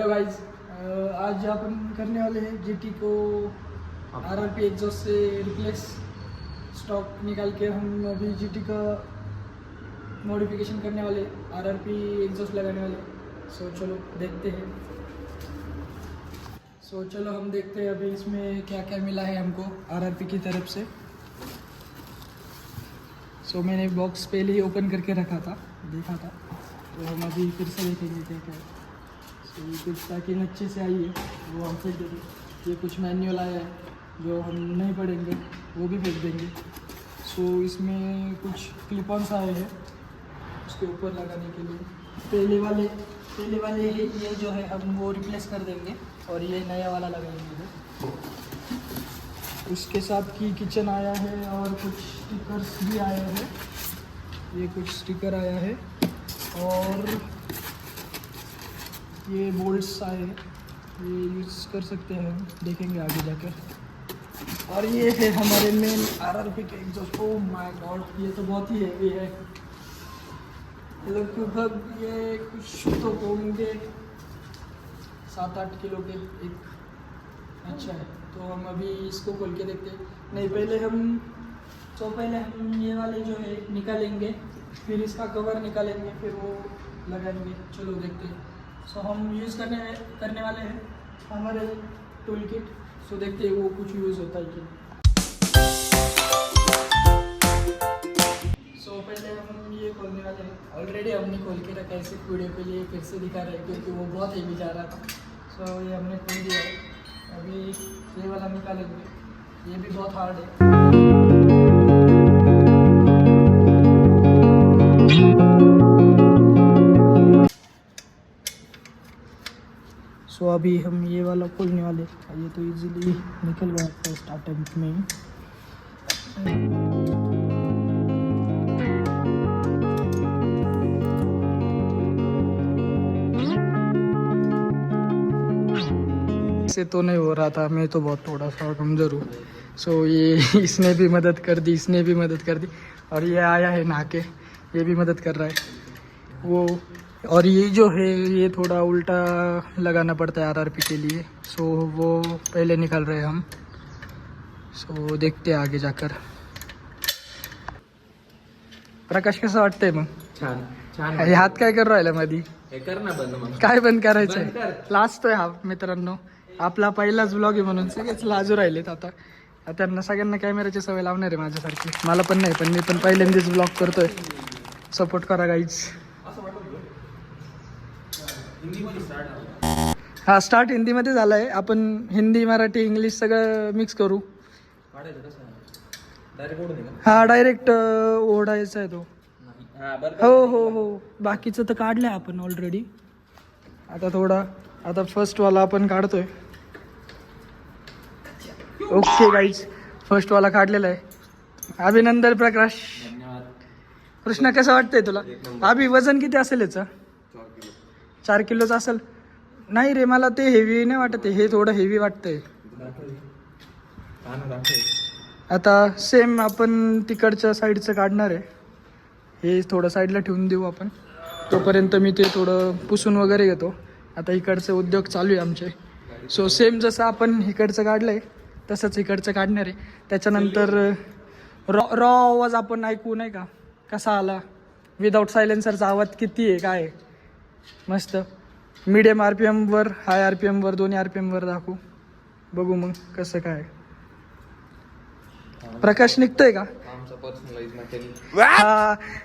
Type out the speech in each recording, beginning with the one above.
Hello guys, आज अपन करने वाले हैं जीटी को आरआरपी एग्जॉस्ट से रिप्लेस स्टॉक निकाल के हम अभी जीटी का मॉडिफिकेशन करने वाले, आरआरपी एग्जॉस्ट लगाने वाले। सो चलो देखते हैं। चलो हम देखते हैं अभी इसमें क्या क्या मिला है हमको आरआरपी की तरफ से। मैंने बॉक्स पहले ही ओपन करके रखा था, देखा था, तो हम अभी फिर से देखेंगे क्या क्या है। कुछ पैकिंग अच्छे से आई है वो हम फेंक देंगे। ये कुछ मैनुअल आया है जो हम नहीं पढ़ेंगे, वो भी फेंक देंगे। इसमें कुछ क्लिप ऑन्स आए हैं उसके ऊपर लगाने के लिए। पहले वाले ये जो है हम वो रिप्लेस कर देंगे और ये नया वाला लगाएंगे। उसके साथ की किचन आया है और कुछ स्टिकर्स भी आए हैं। ये कुछ स्टिकर आया है और ये बोल्ट्स आए हैं, ये यूज़ कर सकते हैं, हम देखेंगे आगे जाकर। और ये है हमारे main RRP K exhaust. Oh my God, ये तो बहुत ही हैवी है। लगभग ये कुछ तो होंगे 7-8 किलो के एक। अच्छा है, तो हम अभी इसको खोल के देखते हैं। नहीं, पहले हम ये वाले जो है निकालेंगे, फिर इसका कवर निकालेंगे, फिर वो लगाएंगे। चलो देखते हैं। हम यूज़ करने वाले हैं हमारे टूल किट। देखते हैं वो कुछ यूज़ होता है कि। पहले हम ये खोलने वाले हैं। ऑलरेडी हमने खोल के रखा है, सिर्फ वीडियो के लिए फिर से दिखा रहे हैं क्योंकि वो बहुत हेवी जा रहा था। ये हमने खोल दिया है। अभी ये वाला निकालेंगे, ये भी बहुत हार्ड है। अभी हम ये वाला खोलने वाले। ये तो इजीली निकल गया फर्स्ट अटेम्प्ट में ही। से तो नहीं हो रहा था, मैं तो बहुत थोड़ा सा कमज़ोर हूँ। ये इसने भी मदद कर दी, और ये आया है नहा के, ये भी मदद कर रहा है वो। और ये जो है ये थोड़ा उल्टा लगाना पड़ता है आरआरपी के लिए। वो पहले निकाल रहे हैं हम। देखते हैं आगे जाकर। प्रकाश कसं वाटतंय मग? छान छान. हे हात काय करू राहिला मधी? हे कर ना बंद मग. काय बंद करायचंय? बंद कर. लाजतोय हा मित्रांनो, आपला पहिलाच ब्लॉग आहे म्हणून सगळेच लाजू राहिलेत आता. त्यांना सगळ्यांना कॅमेराची सवय लावणार आहे माझ्यासारखी. मला पण नाही, पण मी पण पहिल्यांदाच ब्लॉग करतोय. सपोर्ट करा गाईज. हा, स्टार्ट हिंदीमध्ये झाला आहे. आपण हिंदी, मराठी, इंग्लिश सगळं मिक्स करू. हा, डायरेक्ट ओढायचा आहे तो. हो, बाकीचं तर काढलंय आपण ऑलरेडी. आता फर्स्टवाला आपण काढतोय. ओके गाईज, फर्स्टवाला काढलेला आहे. अभिनंदन प्रकाश. कृष्णा, कसं वाटतंय तुला? अभि, वजन किती असेल याचं? 4 किलोचं असेल. नाही रे, मला ते हेवी नाही वाटत आहे, हे थोडं हेवी वाटतंय. आता सेम आपण तिकडच्या साईडचं काढणार आहे. हे थोडं साईडला ठेवून देऊ आपण. तोपर्यंत मी ते थोडं पुसून वगैरे घेतो. आता इकडचे उद्योग चालू आहे आमचे. सेम जसं आपण इकडचं काढलं आहे तसंच इकडचं काढणार आहे. त्याच्यानंतर रॉ आवाज आपण ऐकू, नाही का कसा आला, विदाऊट सायलेन्सरचा आवाज किती आहे, काय आहे. मस्त मीडियम RPMवर, हाय RPMवर, दोन्ही RPMवर दाखवू. बघू मग कसं काय. प्रकाश निघतोय का?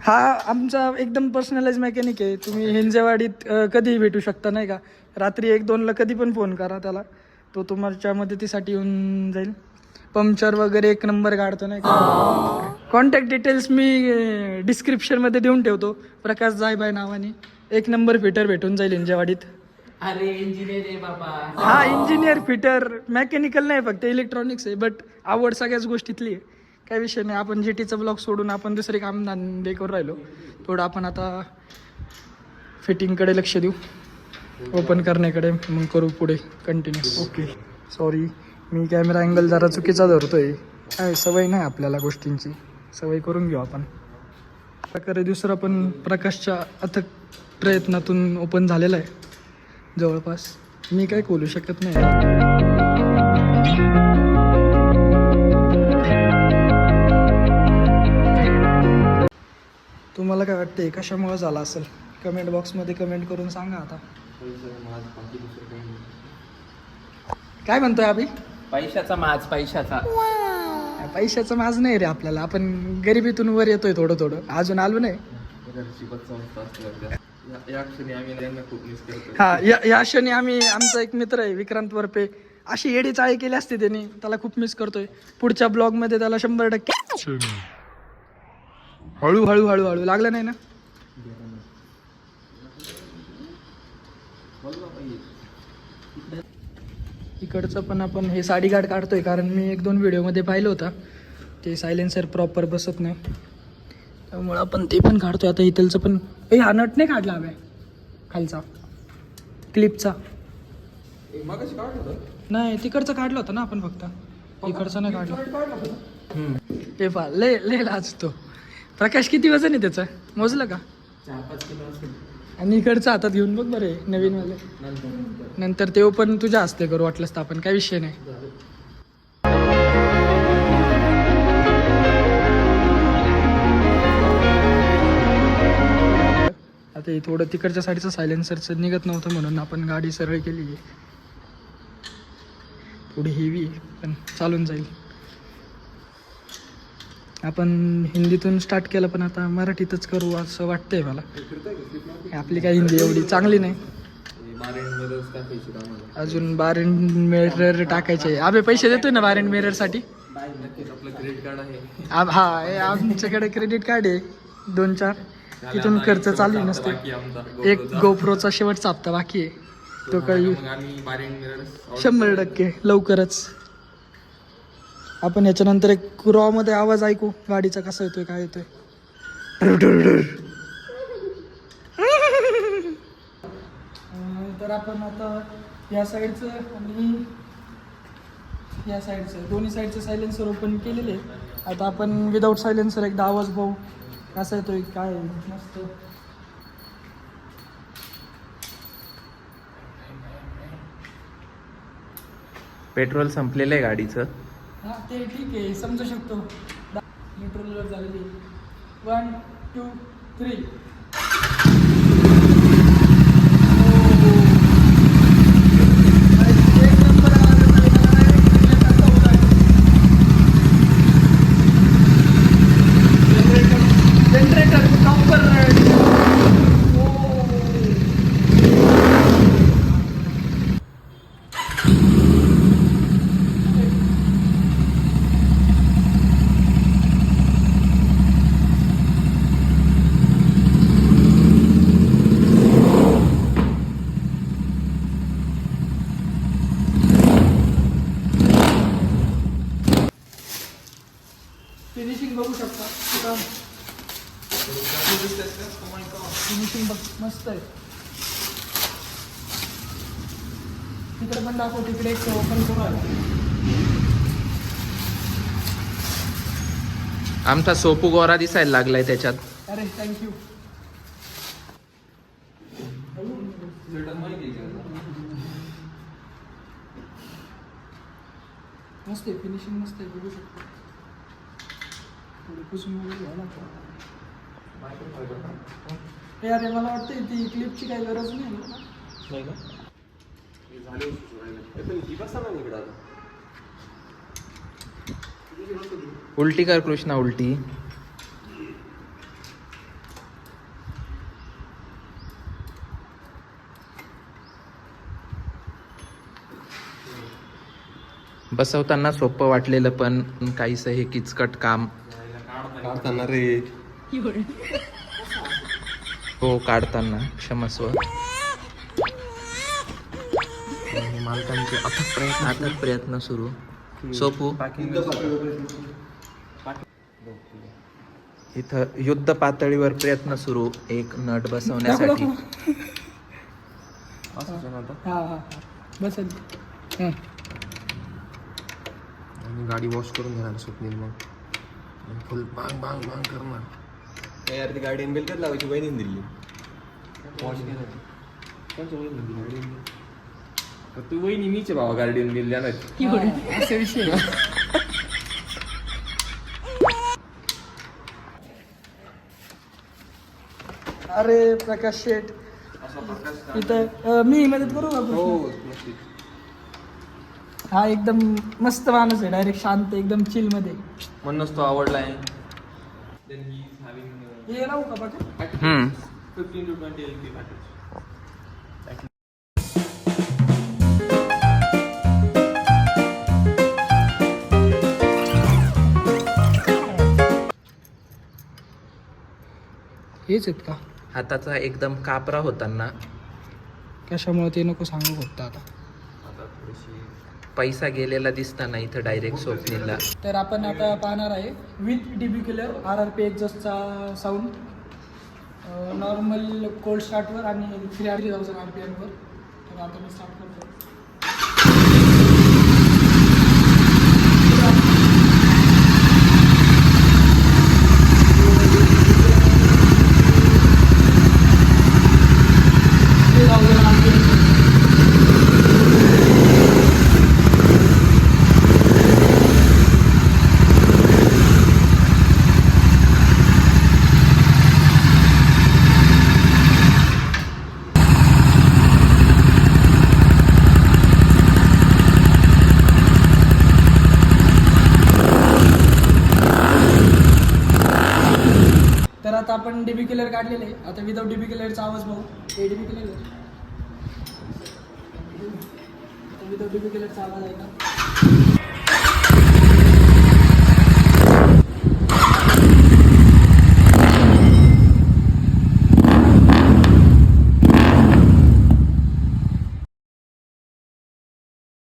हा आमचा एकदम पर्सनलाइज मेकॅनिक आहे. तुम्ही हिंजेवाडीत कधीही भेटू शकता, नाही का. रात्री 1-2ला कधी पण फोन करा त्याला, तो तुमच्या मदतीसाठी येऊन जाईल. पंक्चर वगैरे एक नंबर काढतो, नाही का. कॉन्टॅक्ट डिटेल्स मी डिस्क्रिप्शनमध्ये देऊन ठेवतो. प्रकाश जायबाई नावाने 1 नंबर फिटर भेटून जाईल हिंजेवाडीत. अरे इंजिनियर आहे बाबा. हा, इंजिनियर, फिटर, मेकॅनिकल नाही, फक्त इलेक्ट्रॉनिक्स आहे. बट आवड सगळ्याच गोष्टीतली आहे, काही विषय नाही. आपण जीटीचं ब्लॉग सोडून आपण दुसरे काम धंदे करून राहिलो. थोडं आपण आता फिटिंगकडे लक्ष देऊ, ओपन करण्याकडे, मग करू पुढे कंटिन्यू. ओके, सॉरी, मी कॅमेरा अँगल जरा चुकीचा धरतोय. काय सवय नाही आपल्याला गोष्टींची, सवय करून घेऊ आपण. प्रकारे दुसरा पण प्रकाशच्या अथक प्रयत्नातून ओपन झालेला आहे जवळपास. मी काय बोलू शकत नाही. तुम्हाला काय वाटते कशामुळे झाला असेल? कमेंट बॉक्समध्ये कमेंट करून सांगा आता. काय म्हणतोय अभि? पैशाचा माज, पैशाचा. पैशाचं माज नाही रे आपल्याला. आपण गरिबीतून वर येतोय थोडं थोडं, अजून आलो नाही. हा या क्षणी आम्ही, आमचा एक मित्र आहे विक्रांत वरपे, अशी येडी चाळी केली असते त्यांनी, त्याला खूप मिस करतोय. पुढच्या ब्लॉग मध्ये त्याला 100% हळूहळू हळूहळू लागलं नाही ना. इकडचं पण आपण हे साडी गार्ड काढतोय, कारण मी 1-2 व्हिडिओमध्ये पाहिलं होतं ते सायलेन्सर प्रॉपर बसत नाही, त्यामुळे आपण ते पण काढतोय. आता इथलचं पण हा नट नाही काढला हव्या खालचा क्लिपचा. नाही तिकडचं काढलं होतं ना आपण, फक्त इकडचं नाही काढलं. ते पा लय लय लाजतो प्रकाश. किती वजन आहे त्याचं मोजलं का? 4-5 किलो असेल. आणि इकडचं हातात घेऊन बघ बरे नवीन वाले. नंतर ते पण तुझ्या हस्ते करू वाटलंस तर आपण, काय विषय नाही. आता हे थोडं तिकडच्या साईडचं सायलेन्सरचं निघत नव्हतं म्हणून आपण गाडी सरळ केली आहे. थोडी हेवी पण चालून जाईल. आपण हिंदीतून स्टार्ट केलं पण आता मराठीतच करू असं वाटतंय मला. आपली काय हिंदी एवढी चांगली नाही. अजून बार एंड मिरर टाकायचे. अबे पैसे देतोय ना बार एंड मिरर साठी? हा आमच्याकडे क्रेडिट कार्ड आहे 2-4, तिथून खर्च चालू नसते. एक गोप्रोचा शेवटचा हप्ता बाकी आहे, तो काही 100% लवकरच. आपण याच्यानंतर एक रॉ मध्ये आवाज ऐकू गाडीचा, कसा येतोय काय येतोय. तर आपण आता या साईडचं आणि या साईडचं दोन्ही साईडचं सायलेन्सर ओपन केलेले. आता आपण विदाऊट सायलेन्सर एकदा आवाज पाहू कसा येतोय काय. मस्त पेट्रोल संपलेलं आहे गाडीचं. हां ते ठीक आहे, समजू शकतो. न्यूट्रलवर झालेली. 1 2 3. Generator proper. फिनिशिंग बघू शकता. फिनिशिंग बघ मस्त आहे. तिकडे पण दाखव, तिकडे एक ओपन करू. आमचा सोपू गोरा दिसायला लागलाय त्याच्यात. अरे थँक्यू. मस्त आहे, फिनिशिंग मस्त आहे, बघू शकतो. थोडी पुसून वगैरे घ्यायला हे. अरे मला वाटतं ती क्लिपची काही गरज नाही ना. उलटी कर कृष्णा, उलटी. बसवताना सोपं वाटलेलं पण काहीसं हे किचकट काम. काढताना रे. हो काढताना क्षमस्व. मालकांचे अथक प्रयत्न सुरू. सोपू इथं युद्ध पातळीवर प्रयत्न सुरू एक नट बसवण्यासाठी. हा हा बसेल. हां आणि गाडी वॉश करून घेणार स्वप्नील. मग फुल बांग बांग बांग करणार. काय यार ती गाडी बिलकत लावायची वहिनीने दिली. वॉश केलं. तू वहिनी मीचे भावा गार्डियन बिल जाणार हा, असा विषय आहे. अरे प्रकाश शेठ इथं मी मदत करू का हो कृष्ण? नक्की. हा एकदम मस्त माणूस आहे, डायरेक्ट शांत एकदम चिल मध्ये. म्हणूनच तो आवडलाय. हे राहू का पाटील? 15 to 20 LP package. हेच आहेत का? हाताचा एकदम कापरा होताना कशामुळे ते नको सांगू फक्त आता. आता थोडीशी पैसा गेलेला दिसताना इथं डायरेक्ट स्वप्नीलला. तर आपण आता पाहणार आहे विथ डीबी किलर RRP एक्झॉस्टचा साऊंड नॉर्मल कोल्ड स्टार्टवर आणि 3000 RPM वर. तर आता मी स्टार्ट करतो. तर आता आपण डीबी किलर काढलेले आहे. आता विदाउट डीबी किलरचा आवाज बघू. हे डीबी किलर विदाउट डीबी किलरचा आवाज आहे का?